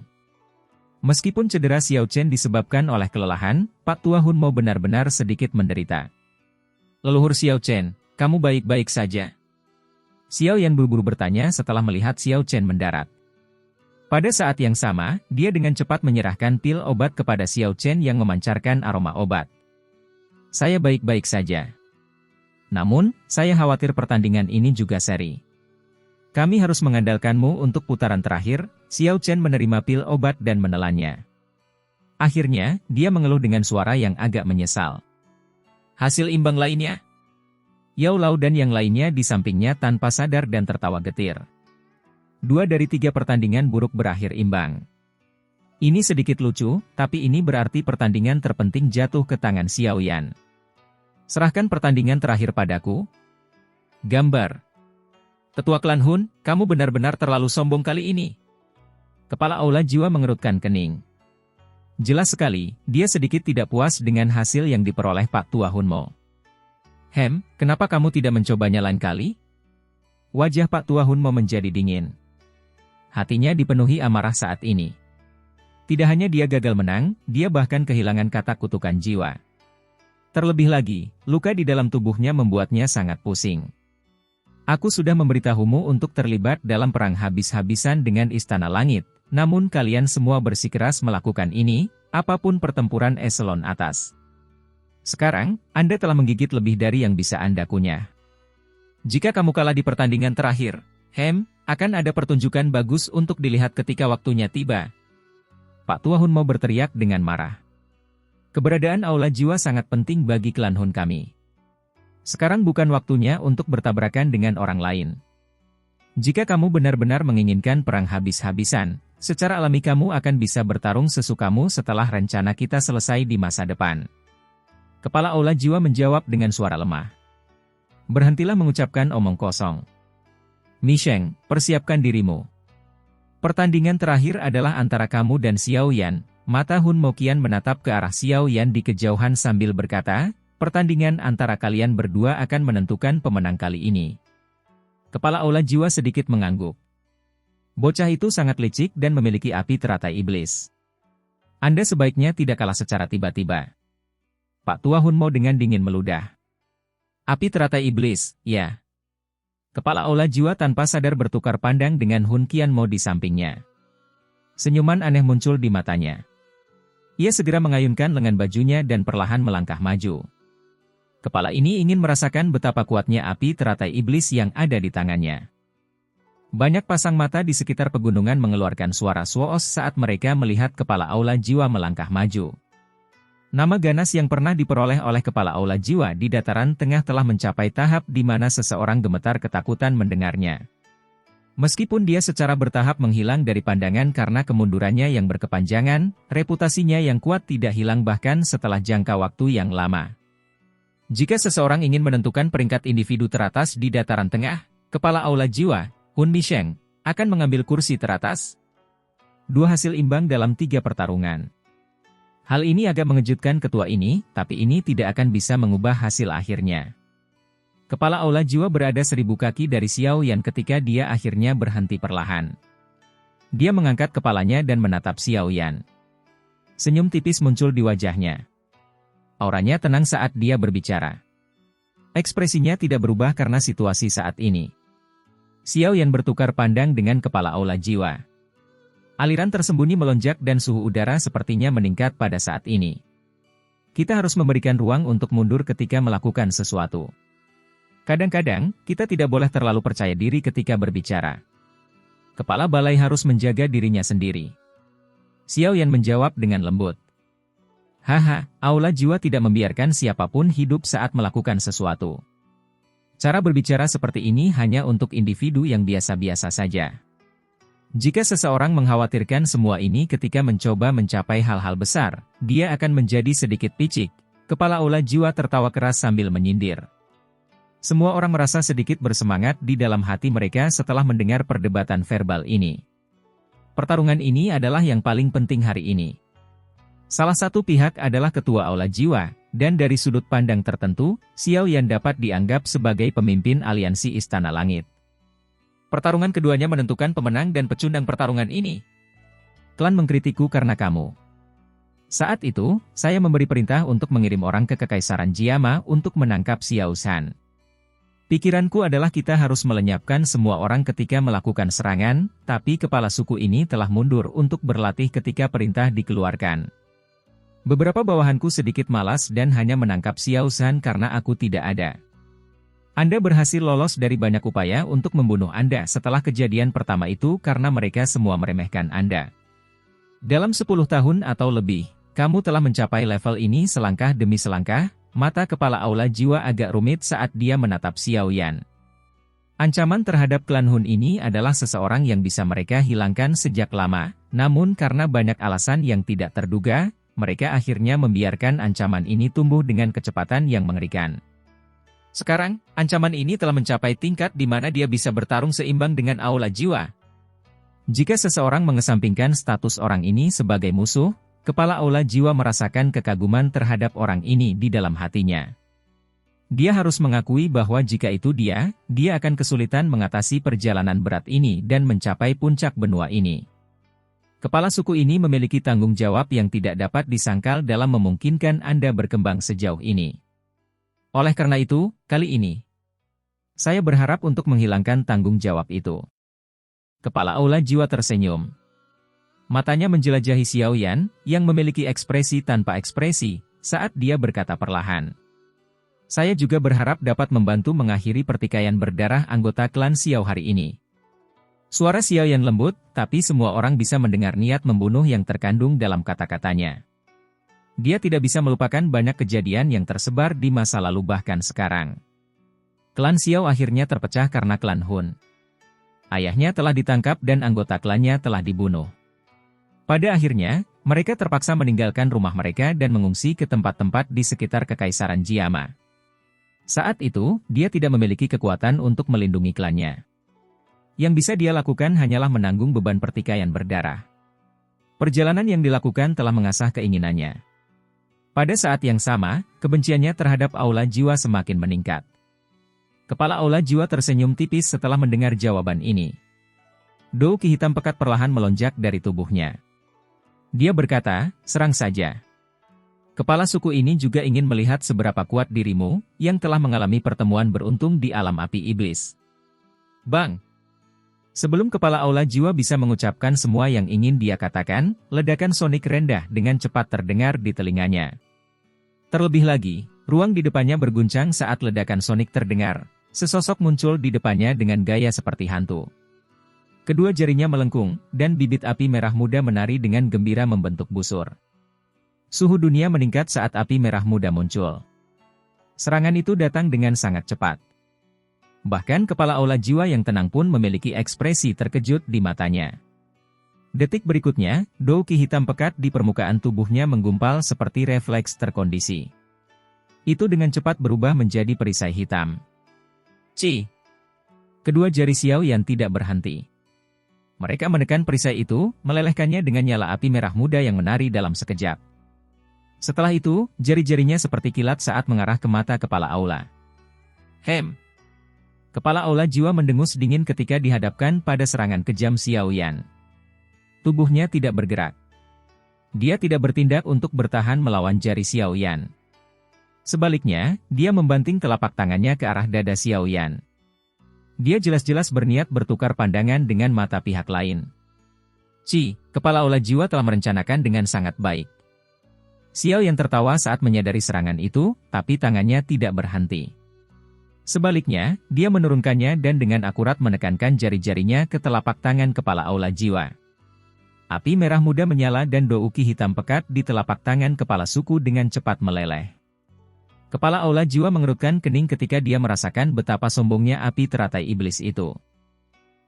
S1: Meskipun cedera Xiao Chen disebabkan oleh kelelahan, Pak Tua Hunmo benar-benar sedikit menderita. Leluhur Xiao Chen, kamu baik-baik saja? Xiao Yan buru-buru bertanya setelah melihat Xiao Chen mendarat. Pada saat yang sama, dia dengan cepat menyerahkan pil obat kepada Xiao Chen yang memancarkan aroma obat. Saya baik-baik saja. Namun, saya khawatir pertandingan ini juga seri. Kami harus mengandalkanmu untuk putaran terakhir. Xiao Chen menerima pil obat dan menelannya. Akhirnya, dia mengeluh dengan suara yang agak menyesal. Hasil imbang lainnya? Yao Lao dan yang lainnya di sampingnya tanpa sadar dan tertawa getir. 2 dari 3 pertandingan buruk berakhir imbang. Ini sedikit lucu, tapi ini berarti pertandingan terpenting jatuh ke tangan Xiao Yan. Serahkan pertandingan terakhir padaku. Gambar. Tetua klan Hun, kamu benar-benar terlalu sombong kali ini. Kepala Aula Jiwa mengerutkan kening. Jelas sekali, dia sedikit tidak puas dengan hasil yang diperoleh Pak Tua Hunmo. Kenapa kamu tidak mencobanya lain kali? Wajah Pak Tua Hunmo menjadi dingin. Hatinya dipenuhi amarah saat ini. Tidak hanya dia gagal menang, dia bahkan kehilangan kata kutukan jiwa. Terlebih lagi, luka di dalam tubuhnya membuatnya sangat pusing. Aku sudah memberitahumu untuk terlibat dalam perang habis-habisan dengan Istana Langit, namun kalian semua bersikeras melakukan ini, apapun pertempuran eselon atas. Sekarang, Anda telah menggigit lebih dari yang bisa Anda kunyah. Jika kamu kalah di pertandingan terakhir, akan ada pertunjukan bagus untuk dilihat ketika waktunya tiba. Pak Tua Hun mau berteriak dengan marah. Keberadaan Aula Jiwa sangat penting bagi klan Hun kami. Sekarang bukan waktunya untuk bertabrakan dengan orang lain. Jika kamu benar-benar menginginkan perang habis-habisan, secara alami kamu akan bisa bertarung sesukamu setelah rencana kita selesai di masa depan. Kepala Aula Jiwa menjawab dengan suara lemah. Berhentilah mengucapkan omong kosong. Mi Sheng, persiapkan dirimu. Pertandingan terakhir adalah antara kamu dan Xiao Yan. Mata Hun Moqian menatap ke arah Xiao Yan di kejauhan sambil berkata, pertandingan antara kalian berdua akan menentukan pemenang kali ini. Kepala Aula Jiwa sedikit mengangguk. Bocah itu sangat licik dan memiliki api teratai iblis. Anda sebaiknya tidak kalah secara tiba-tiba. Pak Tua Hunmo dengan dingin meludah. Api teratai iblis, ya. Kepala Aula Jiwa tanpa sadar bertukar pandang dengan Hun Qianmo di sampingnya. Senyuman aneh muncul di matanya. Ia segera mengayunkan lengan bajunya dan perlahan melangkah maju. Kepala ini ingin merasakan betapa kuatnya api teratai iblis yang ada di tangannya. Banyak pasang mata di sekitar pegunungan mengeluarkan suara swoos saat mereka melihat kepala Aula Jiwa melangkah maju. Nama ganas yang pernah diperoleh oleh kepala Aula Jiwa di dataran tengah telah mencapai tahap di mana seseorang gemetar ketakutan mendengarnya. Meskipun dia secara bertahap menghilang dari pandangan karena kemundurannya yang berkepanjangan, reputasinya yang kuat tidak hilang bahkan setelah jangka waktu yang lama. Jika seseorang ingin menentukan peringkat individu teratas di dataran tengah, kepala Aula Jiwa, Hun Mi Sheng, akan mengambil kursi teratas. 2 hasil imbang dalam 3 pertarungan. Hal ini agak mengejutkan ketua ini, tapi ini tidak akan bisa mengubah hasil akhirnya. Kepala Aula Jiwa berada 1000 kaki dari Xiao Yan ketika dia akhirnya berhenti perlahan. Dia mengangkat kepalanya dan menatap Xiao Yan. Senyum tipis muncul di wajahnya. Auranya tenang saat dia berbicara. Ekspresinya tidak berubah karena situasi saat ini. Xiao Yan bertukar pandang dengan kepala Aula Jiwa. Aliran tersembunyi melonjak dan suhu udara sepertinya meningkat pada saat ini. Kita harus memberikan ruang untuk mundur ketika melakukan sesuatu. Kadang-kadang, kita tidak boleh terlalu percaya diri ketika berbicara. Kepala balai harus menjaga dirinya sendiri. Xiao Yan menjawab dengan lembut. Haha, Aula Jiwa tidak membiarkan siapapun hidup saat melakukan sesuatu. Cara berbicara seperti ini hanya untuk individu yang biasa-biasa saja. Jika seseorang mengkhawatirkan semua ini ketika mencoba mencapai hal-hal besar, dia akan menjadi sedikit picik. Kepala Aula Jiwa tertawa keras sambil menyindir. Semua orang merasa sedikit bersemangat di dalam hati mereka setelah mendengar perdebatan verbal ini. Pertarungan ini adalah yang paling penting hari ini. Salah satu pihak adalah ketua Aula Jiwa, dan dari sudut pandang tertentu, Xiao Yan dapat dianggap sebagai pemimpin aliansi Istana Langit. Pertarungan keduanya menentukan pemenang dan pecundang pertarungan ini. Klan mengkritikku karena kamu. Saat itu, saya memberi perintah untuk mengirim orang ke Kekaisaran Jiama untuk menangkap Xiao San. Pikiranku adalah kita harus melenyapkan semua orang ketika melakukan serangan, tapi kepala suku ini telah mundur untuk berlatih ketika perintah dikeluarkan. Beberapa bawahanku sedikit malas dan hanya menangkap Xiao Zhan karena aku tidak ada. Anda berhasil lolos dari banyak upaya untuk membunuh Anda setelah kejadian pertama itu karena mereka semua meremehkan Anda. Dalam 10 tahun atau lebih, kamu telah mencapai level ini selangkah demi selangkah. Mata kepala aula jiwa agak rumit saat dia menatap Xiao Yan. Ancaman terhadap klan Hun ini adalah seseorang yang bisa mereka hilangkan sejak lama, namun karena banyak alasan yang tidak terduga, mereka akhirnya membiarkan ancaman ini tumbuh dengan kecepatan yang mengerikan. Sekarang, ancaman ini telah mencapai tingkat di mana dia bisa bertarung seimbang dengan aula jiwa. Jika seseorang mengesampingkan status orang ini sebagai musuh, kepala aula jiwa merasakan kekaguman terhadap orang ini di dalam hatinya. Dia harus mengakui bahwa jika itu dia akan kesulitan mengatasi perjalanan berat ini dan mencapai puncak benua ini. Kepala suku ini memiliki tanggung jawab yang tidak dapat disangkal dalam memungkinkan Anda berkembang sejauh ini. Oleh karena itu, kali ini, saya berharap untuk menghilangkan tanggung jawab itu. Kepala aula jiwa tersenyum. Matanya menjelajahi Xiao Yan, yang memiliki ekspresi tanpa ekspresi, saat dia berkata perlahan. Saya juga berharap dapat membantu mengakhiri pertikaian berdarah anggota klan Xiao hari ini. Suara Xiao Yan lembut, tapi semua orang bisa mendengar niat membunuh yang terkandung dalam kata-katanya. Dia tidak bisa melupakan banyak kejadian yang tersebar di masa lalu bahkan sekarang. Klan Xiao akhirnya terpecah karena klan Hun. Ayahnya telah ditangkap dan anggota klannya telah dibunuh. Pada akhirnya, mereka terpaksa meninggalkan rumah mereka dan mengungsi ke tempat-tempat di sekitar Kekaisaran Jiama. Saat itu, dia tidak memiliki kekuatan untuk melindungi klannya. Yang bisa dia lakukan hanyalah menanggung beban pertikaian berdarah. Perjalanan yang dilakukan telah mengasah keinginannya. Pada saat yang sama, kebenciannya terhadap aula jiwa semakin meningkat. Kepala aula jiwa tersenyum tipis setelah mendengar jawaban ini. Dou Qi hitam pekat perlahan melonjak dari tubuhnya. Dia berkata, serang saja. Kepala suku ini juga ingin melihat seberapa kuat dirimu, yang telah mengalami pertemuan beruntung di alam api iblis. Bang! Sebelum kepala aula jiwa bisa mengucapkan semua yang ingin dia katakan, ledakan sonik rendah dengan cepat terdengar di telinganya. Terlebih lagi, ruang di depannya berguncang saat ledakan sonik terdengar. Sesosok muncul di depannya dengan gaya seperti hantu. Kedua jarinya melengkung, dan bibit api merah muda menari dengan gembira membentuk busur. Suhu dunia meningkat saat api merah muda muncul. Serangan itu datang dengan sangat cepat. Bahkan kepala aula jiwa yang tenang pun memiliki ekspresi terkejut di matanya. Detik berikutnya, Dou Qi hitam pekat di permukaan tubuhnya menggumpal seperti refleks terkondisi. Itu dengan cepat berubah menjadi perisai hitam. Ci! Kedua jari Xiao Yan tidak berhenti. Mereka menekan perisai itu, melelehkannya dengan nyala api merah muda yang menari dalam sekejap. Setelah itu, jari-jarinya seperti kilat saat mengarah ke mata kepala aula. Hem! Kepala aula jiwa mendengus dingin ketika dihadapkan pada serangan kejam Xiao Yan. Tubuhnya tidak bergerak. Dia tidak bertindak untuk bertahan melawan jari Xiao Yan. Sebaliknya, dia membanting telapak tangannya ke arah dada Xiao Yan. Dia jelas-jelas berniat bertukar pandangan dengan mata pihak lain. Ci, kepala aula jiwa telah merencanakan dengan sangat baik. Xiao Yan tertawa saat menyadari serangan itu, tapi tangannya tidak berhenti. Sebaliknya, dia menurunkannya dan dengan akurat menekankan jari-jarinya ke telapak tangan kepala aula jiwa. Api merah muda menyala dan Dou Qi hitam pekat di telapak tangan kepala suku dengan cepat meleleh. Kepala aula jiwa mengerutkan kening ketika dia merasakan betapa sombongnya api teratai iblis itu.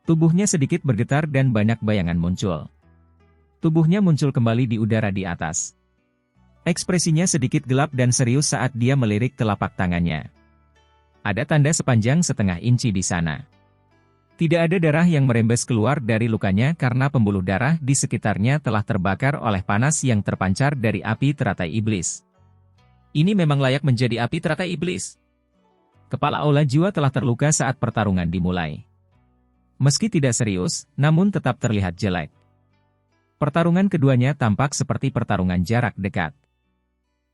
S1: Tubuhnya sedikit bergetar dan banyak bayangan muncul. Tubuhnya muncul kembali di udara di atas. Ekspresinya sedikit gelap dan serius saat dia melirik telapak tangannya. Ada tanda sepanjang setengah inci di sana. Tidak ada darah yang merembes keluar dari lukanya karena pembuluh darah di sekitarnya telah terbakar oleh panas yang terpancar dari api teratai iblis. Ini memang layak menjadi api teratai iblis. Kepala aula jiwa telah terluka saat pertarungan dimulai. Meski tidak serius, namun tetap terlihat jelek. Pertarungan keduanya tampak seperti pertarungan jarak dekat.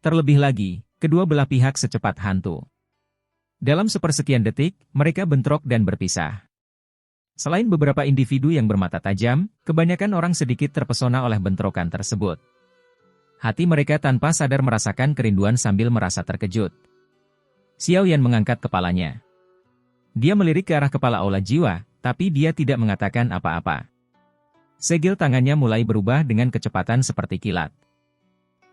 S1: Terlebih lagi, kedua belah pihak secepat hantu. Dalam sepersekian detik, mereka bentrok dan berpisah. Selain beberapa individu yang bermata tajam, kebanyakan orang sedikit terpesona oleh bentrokan tersebut. Hati mereka tanpa sadar merasakan kerinduan sambil merasa terkejut. Xiao Yan mengangkat kepalanya. Dia melirik ke arah kepala aula jiwa, tapi dia tidak mengatakan apa-apa. Segel tangannya mulai berubah dengan kecepatan seperti kilat.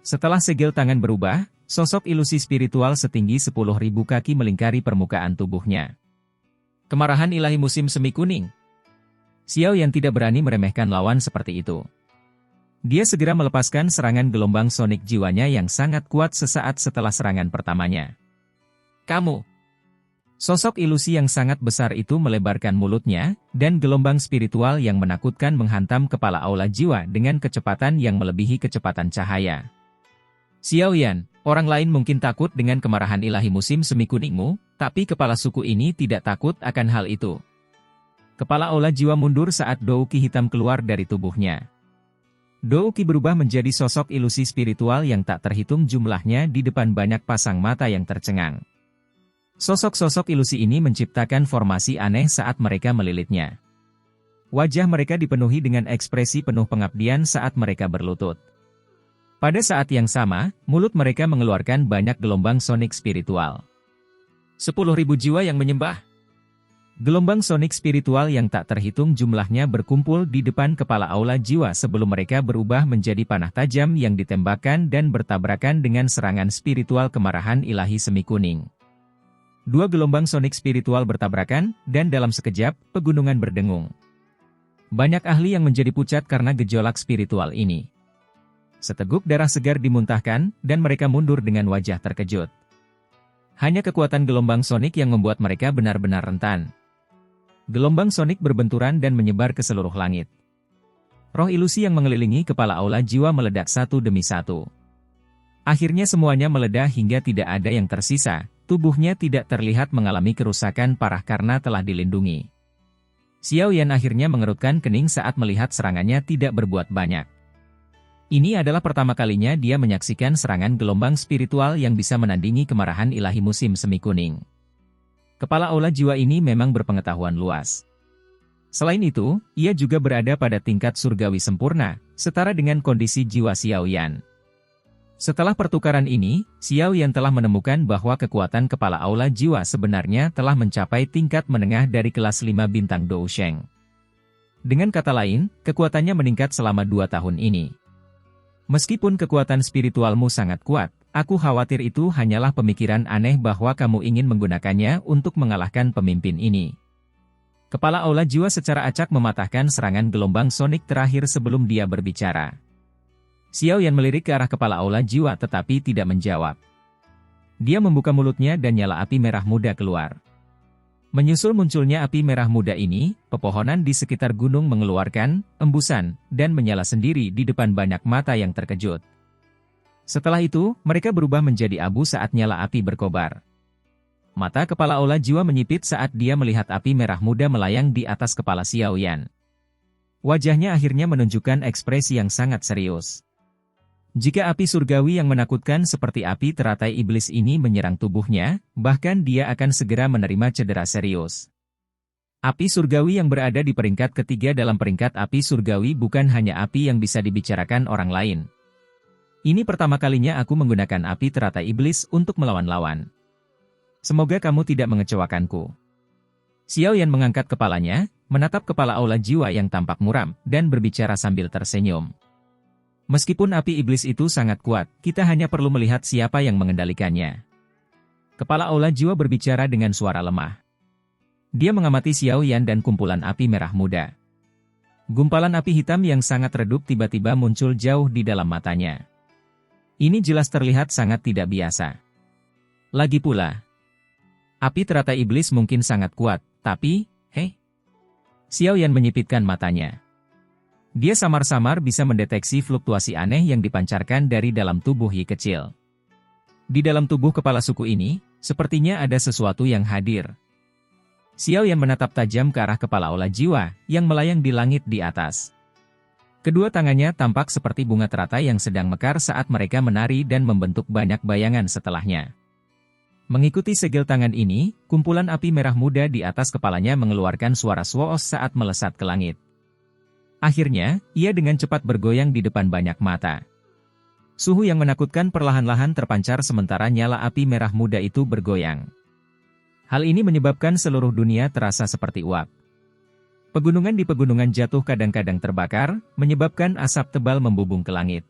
S1: Setelah segel tangan berubah, sosok ilusi spiritual setinggi 10.000 kaki melingkari permukaan tubuhnya. Kemarahan ilahi musim semi kuning. Xiao Yan tidak berani meremehkan lawan seperti itu. Dia segera melepaskan serangan gelombang sonik jiwanya yang sangat kuat sesaat setelah serangan pertamanya. Kamu! Sosok ilusi yang sangat besar itu melebarkan mulutnya, dan gelombang spiritual yang menakutkan menghantam kepala aula jiwa dengan kecepatan yang melebihi kecepatan cahaya. Xiao Yan, orang lain mungkin takut dengan kemarahan ilahi musim semi kuningmu, tapi kepala suku ini tidak takut akan hal itu. Kepala aula jiwa mundur saat Douki hitam keluar dari tubuhnya. Douki berubah menjadi sosok ilusi spiritual yang tak terhitung jumlahnya di depan banyak pasang mata yang tercengang. Sosok-sosok ilusi ini menciptakan formasi aneh saat mereka melilitnya. Wajah mereka dipenuhi dengan ekspresi penuh pengabdian saat mereka berlutut. Pada saat yang sama, mulut mereka mengeluarkan banyak gelombang sonik spiritual. 10.000 jiwa yang menyembah. Gelombang sonik spiritual yang tak terhitung jumlahnya berkumpul di depan kepala aula jiwa sebelum mereka berubah menjadi panah tajam yang ditembakkan dan bertabrakan dengan serangan spiritual kemarahan ilahi semi kuning. Dua gelombang sonik spiritual bertabrakan, dan dalam sekejap, pegunungan berdengung. Banyak ahli yang menjadi pucat karena gejolak spiritual ini. Seteguk darah segar dimuntahkan, dan mereka mundur dengan wajah terkejut. Hanya kekuatan gelombang sonik yang membuat mereka benar-benar rentan. Gelombang sonik berbenturan dan menyebar ke seluruh langit. Roh ilusi yang mengelilingi kepala aula jiwa meledak satu demi satu. Akhirnya semuanya meledak hingga tidak ada yang tersisa, tubuhnya tidak terlihat mengalami kerusakan parah karena telah dilindungi. Xiao Yan akhirnya mengerutkan kening saat melihat serangannya tidak berbuat banyak. Ini adalah pertama kalinya dia menyaksikan serangan gelombang spiritual yang bisa menandingi kemarahan ilahi musim semi kuning. Kepala aula jiwa ini memang berpengetahuan luas. Selain itu, ia juga berada pada tingkat surgawi sempurna, setara dengan kondisi jiwa Xiao Yan. Setelah pertukaran ini, Xiao Yan telah menemukan bahwa kekuatan kepala aula jiwa sebenarnya telah mencapai tingkat menengah dari kelas 5 bintang Dousheng. Dengan kata lain, kekuatannya meningkat selama 2 tahun ini. Meskipun kekuatan spiritualmu sangat kuat, aku khawatir itu hanyalah pemikiran aneh bahwa kamu ingin menggunakannya untuk mengalahkan pemimpin ini. Kepala aula jiwa secara acak mematahkan serangan gelombang sonik terakhir sebelum dia berbicara. Xiao Yan melirik ke arah kepala aula jiwa tetapi tidak menjawab. Dia membuka mulutnya dan nyala api merah muda keluar. Menyusul munculnya api merah muda ini, pepohonan di sekitar gunung mengeluarkan embusan dan menyala sendiri di depan banyak mata yang terkejut. Setelah itu, mereka berubah menjadi abu saat nyala api berkobar. Mata kepala aula jiwa menyipit saat dia melihat api merah muda melayang di atas kepala Xiao Yan. Wajahnya akhirnya menunjukkan ekspresi yang sangat serius. Jika api surgawi yang menakutkan seperti api teratai iblis ini menyerang tubuhnya, bahkan dia akan segera menerima cedera serius. Api surgawi yang berada di peringkat ketiga dalam peringkat api surgawi bukan hanya api yang bisa dibicarakan orang lain. Ini pertama kalinya aku menggunakan api teratai iblis untuk melawan lawan. Semoga kamu tidak mengecewakanku. Xiao Yan mengangkat kepalanya, menatap kepala aula jiwa yang tampak muram, dan berbicara sambil tersenyum. Meskipun api iblis itu sangat kuat, kita hanya perlu melihat siapa yang mengendalikannya. Kepala aula jiwa berbicara dengan suara lemah. Dia mengamati Xiao Yan dan kumpulan api merah muda. Gumpalan api hitam yang sangat redup tiba-tiba muncul jauh di dalam matanya. Ini jelas terlihat sangat tidak biasa. Lagi pula, api teratai iblis mungkin sangat kuat, tapi, Xiao Yan menyipitkan matanya. Dia samar-samar bisa mendeteksi fluktuasi aneh yang dipancarkan dari dalam tubuh Yi kecil. Di dalam tubuh kepala suku ini, sepertinya ada sesuatu yang hadir. Xiao Yan menatap tajam ke arah kepala aula jiwa, yang melayang di langit di atas. Kedua tangannya tampak seperti bunga teratai yang sedang mekar saat mereka menari dan membentuk banyak bayangan setelahnya. Mengikuti segel tangan ini, kumpulan api merah muda di atas kepalanya mengeluarkan suara swoos saat melesat ke langit. Akhirnya, ia dengan cepat bergoyang di depan banyak mata. Suhu yang menakutkan perlahan-lahan terpancar sementara nyala api merah muda itu bergoyang. Hal ini menyebabkan seluruh dunia terasa seperti uap. Pegunungan di pegunungan jatuh kadang-kadang terbakar, menyebabkan asap tebal membubung ke langit.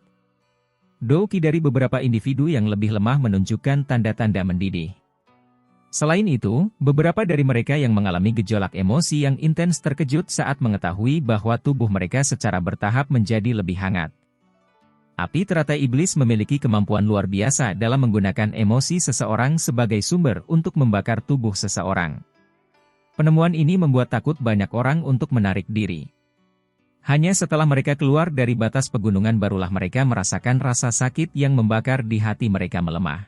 S1: Douki dari beberapa individu yang lebih lemah menunjukkan tanda-tanda mendidih. Selain itu, beberapa dari mereka yang mengalami gejolak emosi yang intens terkejut saat mengetahui bahwa tubuh mereka secara bertahap menjadi lebih hangat. Api teratai iblis memiliki kemampuan luar biasa dalam menggunakan emosi seseorang sebagai sumber untuk membakar tubuh seseorang. Penemuan ini membuat takut banyak orang untuk menarik diri. Hanya setelah mereka keluar dari batas pegunungan barulah mereka merasakan rasa sakit yang membakar di hati mereka melemah.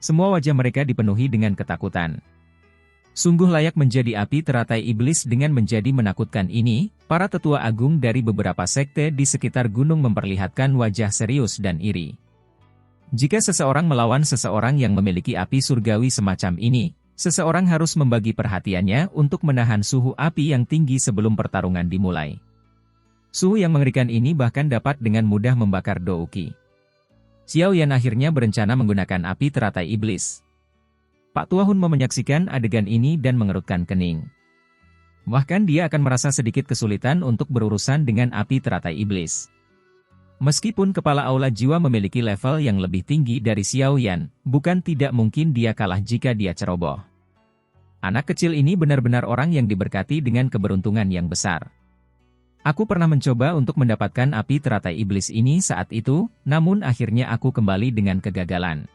S1: Semua wajah mereka dipenuhi dengan ketakutan. Sungguh layak menjadi api teratai iblis dengan menjadi menakutkan ini, para tetua agung dari beberapa sekte di sekitar gunung memperlihatkan wajah serius dan iri. Jika seseorang melawan seseorang yang memiliki api surgawi semacam ini, seseorang harus membagi perhatiannya untuk menahan suhu api yang tinggi sebelum pertarungan dimulai. Suhu yang mengerikan ini bahkan dapat dengan mudah membakar Douki. Xiao Yan akhirnya berencana menggunakan api teratai iblis. Pak Tua Hun menyaksikan adegan ini dan mengerutkan kening. Bahkan dia akan merasa sedikit kesulitan untuk berurusan dengan api teratai iblis. Meskipun kepala aula jiwa memiliki level yang lebih tinggi dari Xiao Yan, bukan tidak mungkin dia kalah jika dia ceroboh. Anak kecil ini benar-benar orang yang diberkati dengan keberuntungan yang besar. Aku pernah mencoba untuk mendapatkan api teratai iblis ini saat itu, namun akhirnya aku kembali dengan kegagalan.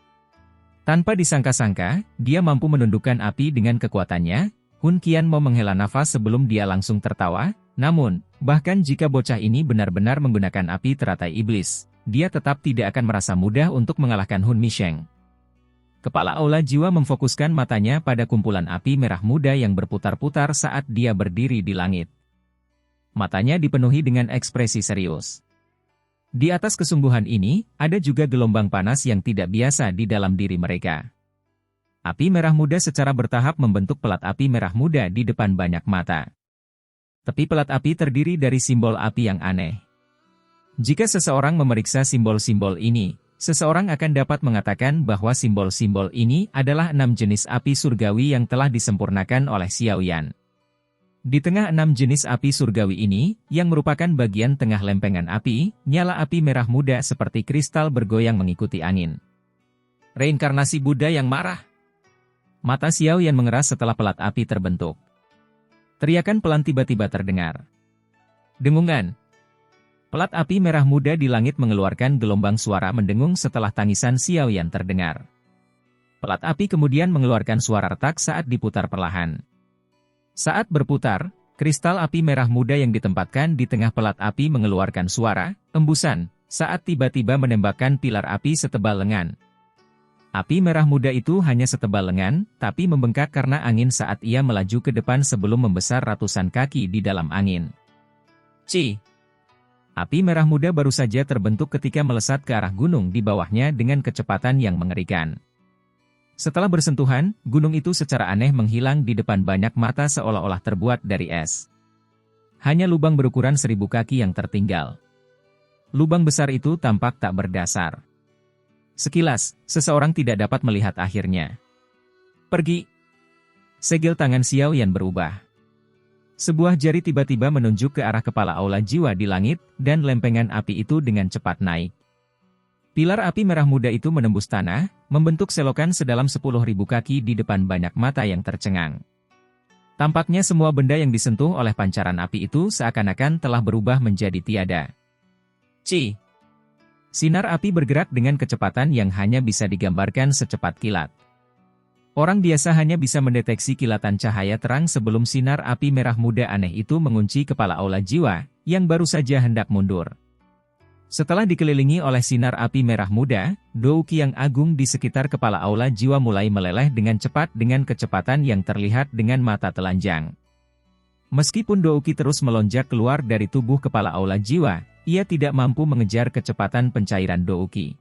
S1: Tanpa disangka-sangka, dia mampu menundukkan api dengan kekuatannya. Hun Qian mau menghela nafas sebelum dia langsung tertawa, namun, bahkan jika bocah ini benar-benar menggunakan api teratai iblis, dia tetap tidak akan merasa mudah untuk mengalahkan Hun Misheng. Kepala aula jiwa memfokuskan matanya pada kumpulan api merah muda yang berputar-putar saat dia berdiri di langit. Matanya dipenuhi dengan ekspresi serius. Di atas kesungguhan ini, ada juga gelombang panas yang tidak biasa di dalam diri mereka. Api merah muda secara bertahap membentuk pelat api merah muda di depan banyak mata. Tepi pelat api terdiri dari simbol api yang aneh. Jika seseorang memeriksa simbol-simbol ini, seseorang akan dapat mengatakan bahwa simbol-simbol ini adalah 6 jenis api surgawi yang telah disempurnakan oleh Xiao Yan. Di tengah 6 jenis api surgawi ini, yang merupakan bagian tengah lempengan api, nyala api merah muda seperti kristal bergoyang mengikuti angin. Reinkarnasi Buddha yang marah. Mata Xiao Yan mengeras setelah pelat api terbentuk. Teriakan pelan tiba-tiba terdengar. Dengungan. Pelat api merah muda di langit mengeluarkan gelombang suara mendengung setelah tangisan Xiao Yan terdengar. Pelat api kemudian mengeluarkan suara retak saat diputar perlahan. Saat berputar, kristal api merah muda yang ditempatkan di tengah pelat api mengeluarkan suara embusan saat tiba-tiba menembakkan pilar api setebal lengan. Api merah muda itu hanya setebal lengan, tapi membengkak karena angin saat ia melaju ke depan sebelum membesar ratusan kaki di dalam angin. Ci! Api merah muda baru saja terbentuk ketika melesat ke arah gunung di bawahnya dengan kecepatan yang mengerikan. Setelah bersentuhan, gunung itu secara aneh menghilang di depan banyak mata seolah-olah terbuat dari es. Hanya lubang berukuran 1000 kaki yang tertinggal. Lubang besar itu tampak tak berdasar. Sekilas, seseorang tidak dapat melihat akhirnya. Pergi! Segel tangan Xiao Yan berubah. Sebuah jari tiba-tiba menunjuk ke arah kepala aula jiwa di langit, dan lempengan api itu dengan cepat naik. Pilar api merah muda itu menembus tanah, membentuk selokan sedalam 10.000 kaki di depan banyak mata yang tercengang. Tampaknya semua benda yang disentuh oleh pancaran api itu seakan-akan telah berubah menjadi tiada. Ci! Sinar api bergerak dengan kecepatan yang hanya bisa digambarkan secepat kilat. Orang biasa hanya bisa mendeteksi kilatan cahaya terang sebelum sinar api merah muda aneh itu mengunci kepala aula jiwa, yang baru saja hendak mundur. Setelah dikelilingi oleh sinar api merah muda, Douki yang agung di sekitar kepala aula jiwa mulai meleleh dengan cepat dengan kecepatan yang terlihat dengan mata telanjang. Meskipun Douki terus melonjak keluar dari tubuh kepala aula jiwa, ia tidak mampu mengejar kecepatan pencairan Douki.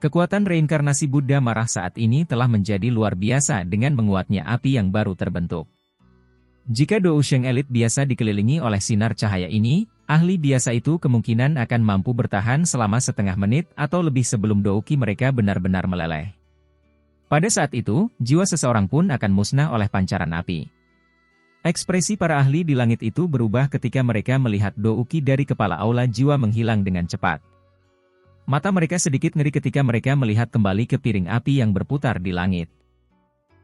S1: Kekuatan reinkarnasi Buddha marah saat ini telah menjadi luar biasa dengan menguatnya api yang baru terbentuk. Jika Dousheng elit biasa dikelilingi oleh sinar cahaya ini, ahli biasa itu kemungkinan akan mampu bertahan selama setengah menit atau lebih sebelum douki mereka benar-benar meleleh. Pada saat itu, jiwa seseorang pun akan musnah oleh pancaran api. Ekspresi para ahli di langit itu berubah ketika mereka melihat douki dari kepala aula jiwa menghilang dengan cepat. Mata mereka sedikit ngeri ketika mereka melihat kembali ke piring api yang berputar di langit.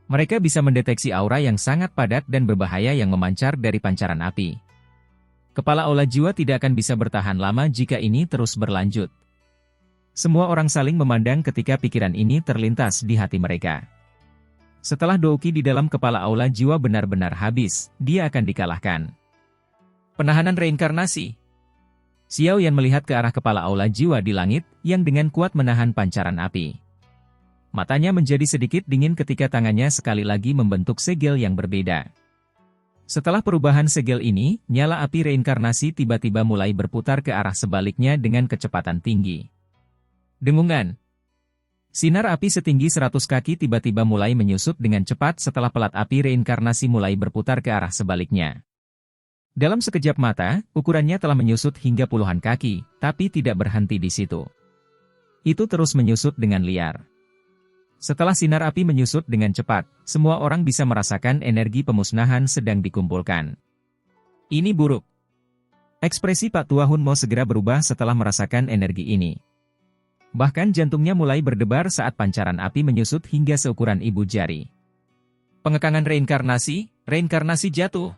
S1: Mereka bisa mendeteksi aura yang sangat padat dan berbahaya yang memancar dari pancaran api. Kepala aula jiwa tidak akan bisa bertahan lama jika ini terus berlanjut. Semua orang saling memandang ketika pikiran ini terlintas di hati mereka. Setelah douki di dalam kepala aula jiwa benar-benar habis, dia akan dikalahkan. Penahanan reinkarnasi. Xiao Yan melihat ke arah kepala aula jiwa di langit, yang dengan kuat menahan pancaran api. Matanya menjadi sedikit dingin ketika tangannya sekali lagi membentuk segel yang berbeda. Setelah perubahan segel ini, nyala api reinkarnasi tiba-tiba mulai berputar ke arah sebaliknya dengan kecepatan tinggi. Dengungan. Sinar api setinggi 100 kaki tiba-tiba mulai menyusut dengan cepat setelah pelat api reinkarnasi mulai berputar ke arah sebaliknya. Dalam sekejap mata, ukurannya telah menyusut hingga puluhan kaki, tapi tidak berhenti di situ. Itu terus menyusut dengan liar. Setelah sinar api menyusut dengan cepat, semua orang bisa merasakan energi pemusnahan sedang dikumpulkan. Ini buruk. Ekspresi Pak Tua Hun Mo segera berubah setelah merasakan energi ini. Bahkan jantungnya mulai berdebar saat pancaran api menyusut hingga seukuran ibu jari. Pengekangan reinkarnasi jatuh.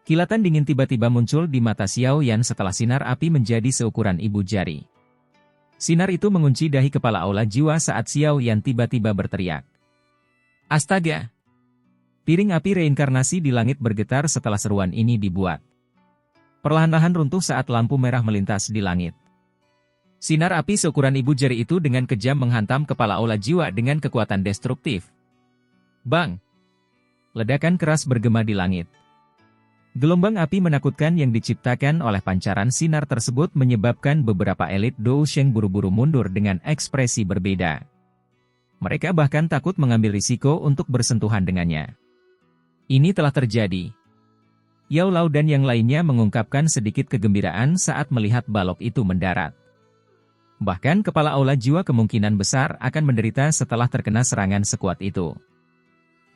S1: Kilatan dingin tiba-tiba muncul di mata Xiao Yan setelah sinar api menjadi seukuran ibu jari. Sinar itu mengunci dahi kepala aula jiwa saat Xiao Yan tiba-tiba berteriak. Astaga! Piring api reinkarnasi di langit bergetar setelah seruan ini dibuat. Perlahan-lahan runtuh saat lampu merah melintas di langit. Sinar api seukuran ibu jari itu dengan kejam menghantam kepala aula jiwa dengan kekuatan destruktif. Bang! Ledakan keras bergema di langit. Gelombang api menakutkan yang diciptakan oleh pancaran sinar tersebut menyebabkan beberapa elit Dousheng buru-buru mundur dengan ekspresi berbeda. Mereka bahkan takut mengambil risiko untuk bersentuhan dengannya. Ini telah terjadi. Yao Lao dan yang lainnya mengungkapkan sedikit kegembiraan saat melihat balok itu mendarat. Bahkan kepala aula jiwa kemungkinan besar akan menderita setelah terkena serangan sekuat itu.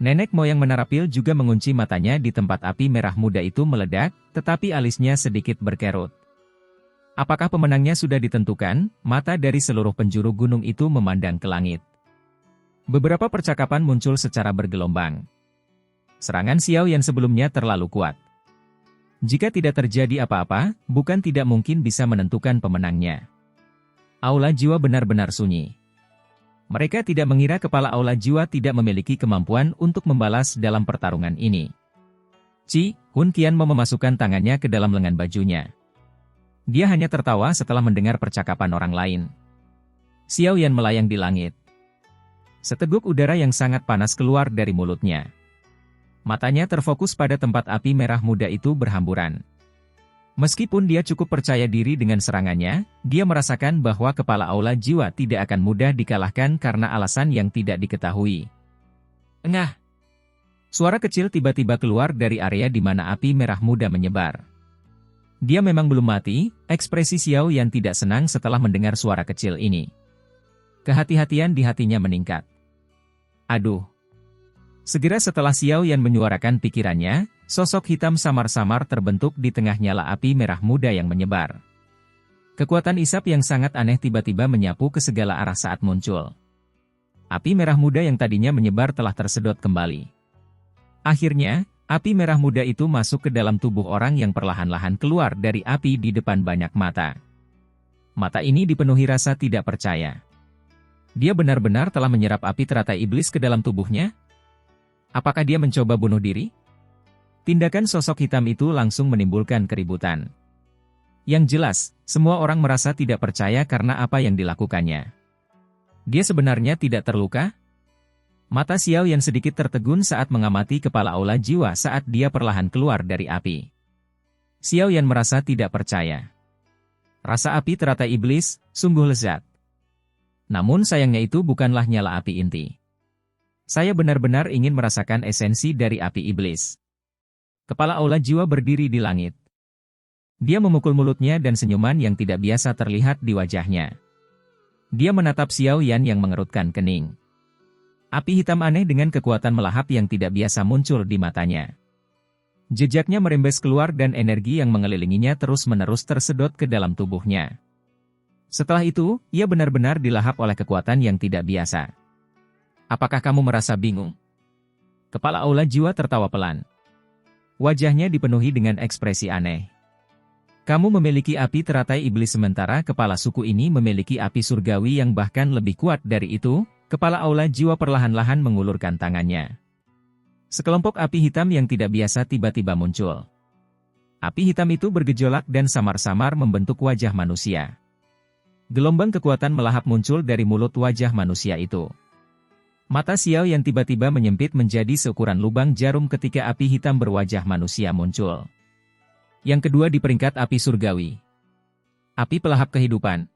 S1: Nenek moyang Menarapil juga mengunci matanya di tempat api merah muda itu meledak, tetapi alisnya sedikit berkerut. Apakah pemenangnya sudah ditentukan? Mata dari seluruh penjuru gunung itu memandang ke langit. Beberapa percakapan muncul secara bergelombang. Serangan Xiao Yan sebelumnya terlalu kuat. Jika tidak terjadi apa-apa, bukan tidak mungkin bisa menentukan pemenangnya. Aula jiwa benar-benar sunyi. Mereka tidak mengira kepala aula jiwa tidak memiliki kemampuan untuk membalas dalam pertarungan ini. Hun Qian memasukkan tangannya ke dalam lengan bajunya. Dia hanya tertawa setelah mendengar percakapan orang lain. Xiao Yan melayang di langit. Seteguk udara yang sangat panas keluar dari mulutnya. Matanya terfokus pada tempat api merah muda itu berhamburan. Meskipun dia cukup percaya diri dengan serangannya, dia merasakan bahwa kepala aula jiwa tidak akan mudah dikalahkan karena alasan yang tidak diketahui. Engah! Suara kecil tiba-tiba keluar dari area di mana api merah muda menyebar. Dia memang belum mati, ekspresi Xiao Yan tidak senang setelah mendengar suara kecil ini. Kehati-hatian di hatinya meningkat. Aduh! Segera setelah Xiao Yan menyuarakan pikirannya, sosok hitam samar-samar terbentuk di tengah nyala api merah muda yang menyebar. Kekuatan isap yang sangat aneh tiba-tiba menyapu ke segala arah saat muncul. Api merah muda yang tadinya menyebar telah tersedot kembali. Akhirnya, api merah muda itu masuk ke dalam tubuh orang yang perlahan-lahan keluar dari api di depan banyak mata. Mata ini dipenuhi rasa tidak percaya. Dia benar-benar telah menyerap api teratai iblis ke dalam tubuhnya? Apakah dia mencoba bunuh diri? Tindakan sosok hitam itu langsung menimbulkan keributan. Yang jelas, semua orang merasa tidak percaya karena apa yang dilakukannya. Dia sebenarnya tidak terluka? Mata Xiao Yan sedikit tertegun saat mengamati kepala aula jiwa saat dia perlahan keluar dari api. Xiao Yan merasa tidak percaya. Rasa api teratai iblis, sungguh lezat. Namun sayangnya itu bukanlah nyala api inti. Saya benar-benar ingin merasakan esensi dari api iblis. Kepala aula jiwa berdiri di langit. Dia memukul mulutnya dan senyuman yang tidak biasa terlihat di wajahnya. Dia menatap Xiao Yan yang mengerutkan kening. Api hitam aneh dengan kekuatan melahap yang tidak biasa muncul di matanya. Jejaknya merembes keluar dan energi yang mengelilinginya terus-menerus tersedot ke dalam tubuhnya. Setelah itu, ia benar-benar dilahap oleh kekuatan yang tidak biasa. Apakah kamu merasa bingung? Kepala aula jiwa tertawa pelan. Wajahnya dipenuhi dengan ekspresi aneh. Kamu memiliki api teratai iblis sementara kepala suku ini memiliki api surgawi yang bahkan lebih kuat dari itu. Kepala aula jiwa perlahan-lahan mengulurkan tangannya. Sekelompok api hitam yang tidak biasa tiba-tiba muncul. Api hitam itu bergejolak dan samar-samar membentuk wajah manusia. Gelombang kekuatan melahap muncul dari mulut wajah manusia itu. Mata Xiao yang tiba-tiba menyempit menjadi seukuran lubang jarum ketika api hitam berwajah manusia muncul. Yang kedua di peringkat api surgawi. Api pelahap kehidupan.